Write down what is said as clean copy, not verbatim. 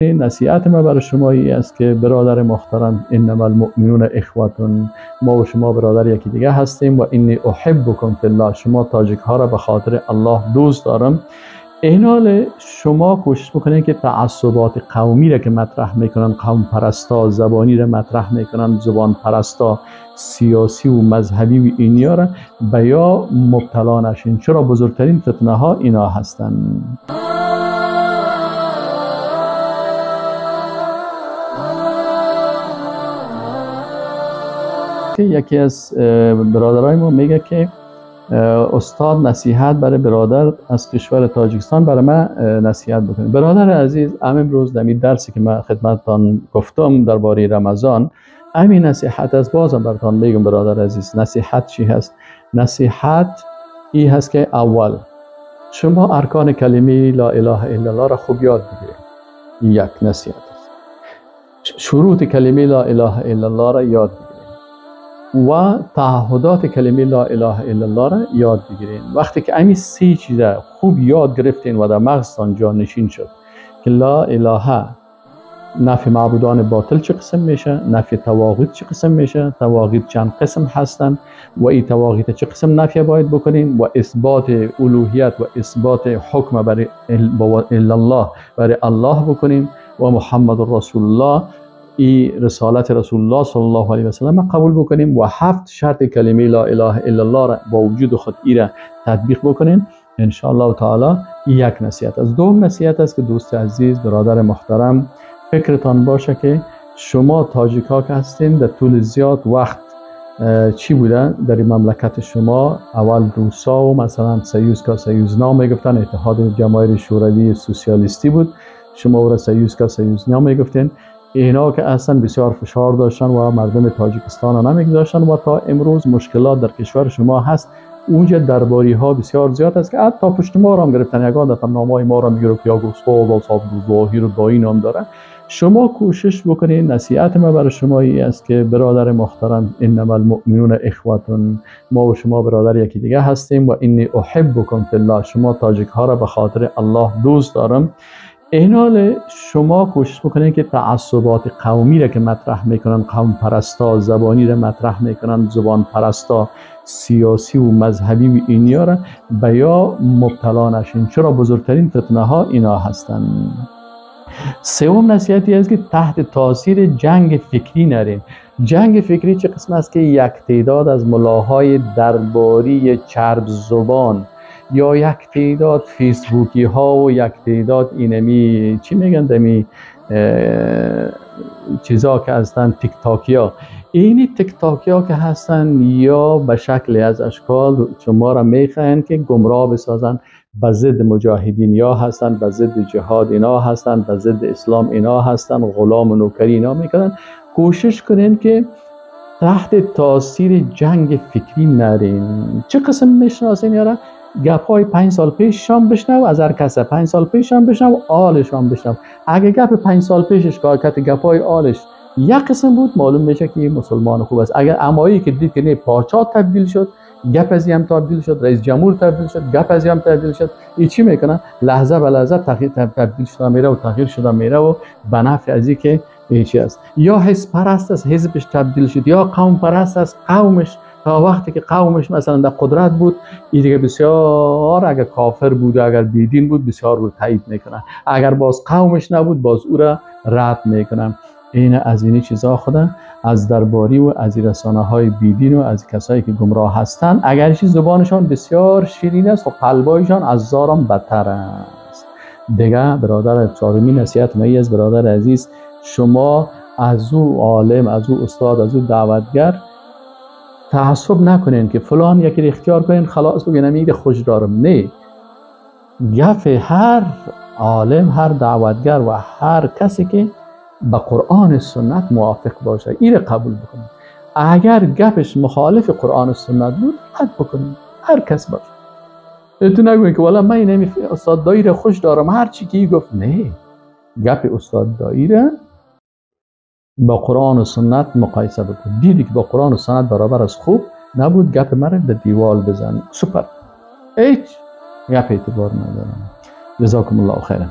نصیحت ما برای شما این است که برادر محترم، انما المؤمنون اخوتون، ما و شما برادر یکی دیگه هستیم و انی احبکم فی الله، شما تاجیک ها را به خاطر الله دوست دارم. این حال شما کوشش بکنید که تعصبات قومی را که مطرح میکنن، قوم پرستا زبانی را مطرح میکنن، زبان پرستا سیاسی و مذهبی و اینیا را به یا مبتلا نشین، چرا بزرگترین فتنه ها اینا هستند. یکی از برادرای ما میگه که استاد نصیحت برای برادر از کشور تاجیکستان برای من نصیحت بکنید. برادر عزیز، امروز در این درسی که من خدمتتان گفتم درباره رمضان، همین نصیحت از بازم براتون میگم. برادر عزیز، نصیحت چی هست؟ نصیحت این هست که اول شما ارکان کلمه لا اله الا الله را خوب یاد بگیرید. یک نصیحت است. شروط کلمه لا اله الا الله را یاد بگیرید و تعهدات کلمه لا اله الا الله را یاد بگیرید. وقتی که همین سه چیز خوب یاد گرفتین و در مغزتان جا نشین شد که لا اله نفی معبودان باطل چه قسم میشه، نفی طواغیت چه قسم میشه، طواغیت چند قسم هستن و این طواغیت چه قسم نفی باید بکنیم، و اثبات الوهیت و اثبات حکم برای الا الله برای الله بکنیم و محمد رسول الله، این رسالت رسول الله صلی الله علیه و سلم قبول بکنیم و 7 شرط کلمه لا اله الا الله را با وجود خود را تطبیق بکنیم ان شاء الله تعالی. یک نصیحت از دوم نصیحت است که دوست عزیز، برادر محترم، فکرتان باشه که شما تاجیک ها که هستین در طول زیاد وقت چی بوده در این مملکت شما؟ اول روسا و مثلا سیوزنا میگفتن، اتحاد جماهیر شوروی سوسیالیستی بود، شما او را سیوزنا میگفتین. اینا که اصلا بسیار فشار داشتن و مردم تاجیکستان را نمیگذاشتن و تا امروز مشکلات در کشور شما هست. اونجا درباری ها بسیار زیاد است که حتی پشت ما را هم گرفتن، یگان دفعه نامای ما را میگیره که استاد عبدالظاهر دایی نام داره. شما کوشش بکنید. نصیحت ما برای شما این است که برادر محترم، انما المؤمنون اخوتون، ما و شما برادر یکی دیگه هستیم و انی احبکم فی الله، شما تاجیک ها را به خاطر الله دوست دارم. این حال شما کوشش بکنید که تعصبات قومی را که مطرح میکنن، قوم پرستا زبانی را مطرح میکنن، زبان پرستا سیاسی و مذهبی و اینیا را به یا مبتلا نشین، چرا بزرگترین فتنه ها اینا هستند. سوم نصیحتی است که تحت تاثیر جنگ فکری نرین. جنگ فکری چه قسم است که یک تعداد از ملاهای درباری چرب زبان یا یک تعداد فیسبوکی ها و یک تعداد اینمی چی میگن دمی چیزا که هستن تیک تاکی ها، اینی تیک تاکی ها که هستن یا به شکل از اشکال شما را میخواین که گمراه بسازن، به ضد مجاهدین یا هستن، به ضد جهاد اینا هستن، به ضد اسلام اینا هستن، غلام و نوکری اینا میکنن. کوشش کنین که تحت تاثیر جنگ فکری نرین. چه قسم میشناسین یارا؟ گپ های 5 سال پیش شام بشنو از هر کس، 5 سال پیش هم بشنو آلش هم بشنو. اگه گپ 5 سال پیشش کار کرد گپ های آلش یک قسم بود، معلوم میشه که مسلمان خوب است. اگر امایی که دید که نه پاچا تبدیل شد، گپ از هم تبدیل شد، رئیس جمهور تبدیل شد، گپ از هم تبدیل شد، این چی میکنن؟ لحظه به لحظه تبدیل شده میره و تغییر شده میره و به نفع از که این چی است. یا حزب پرست است، حزبش تبدیل شد، یا قوم پرست است، قومش تا وقتی که قومش مثلا در قدرت بود، این دیگه بسیار اگر کافر بود، اگر بیدین بود، بسیار رو تایید میکنن. اگر باز قومش نبود، باز او را رد میکنن. این از این چیزا خدا از درباری و از رسانه های بیدین و از کسایی که گمراه هستند، اگرچه زبانشان بسیار شیرین است و قلبایشان از زارم بدتر است. دیگه برادر چهارمی نصیحت می از برادر عزیز، شما از او عالم، از او استاد، از او دعوتگر تعصب نکنین که فلان یکی رو اختیار کنین خلاص بگین میگه خوش دارم. نه، گپ هر عالم، هر دعوتگر و هر کسی که با قرآن سنت موافق باشه این رو قبول بکنید. اگر گپش مخالف قرآن سنت بود رد بکنید، هر کس باشه. تو نگوین که والا من نمی استاد دایی رو خوش دارم هر چی که گفت. نه، گپ استاد دایی رو با قرآن و سنت مقایسه بکن. دیدی که با قرآن و سنت برابر از خوب نبود، گپ مرا در دیوال بزن. سپر، هیچ گپ اعتبار ندارم. جزاکم الله خیرا.